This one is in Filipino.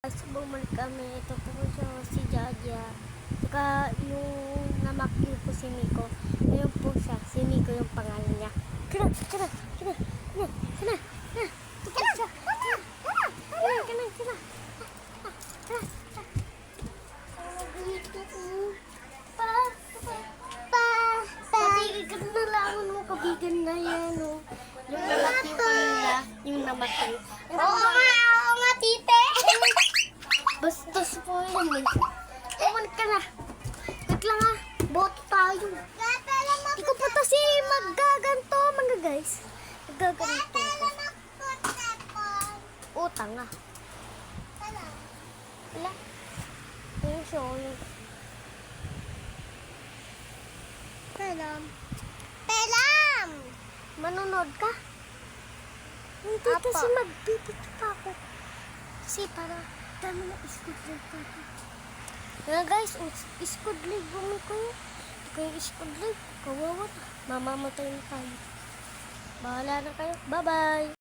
Bumalik kami, ito po siya si Jaja. Saka yung namakyo po si Miko. Ayun po siya, si Miko yung pangalan niya. Kira. Ito po siya. Kira. Kabigan na lang mo, kabigan na yan. Oh. Yung namakyo pa nila, yung namakyo. Oo nga, tite. Bastos po yun eh. Umalik ka na. Wait lang ha. Boto tayo. Hindi ko pa kasi maggaganto mga guys. Maggaganto. Utang ah. Wala. Yung show. Pelam. Manonood ka? Hindi Apo. kasi magbibito pa ako. Kasi para dami na Squid League pa ako. Kaya guys, Squid League bumili ko yun. Ito kayo Squid League. Kawawa na. Mamamatay na tayo. Bahala na kayo. Bye-bye.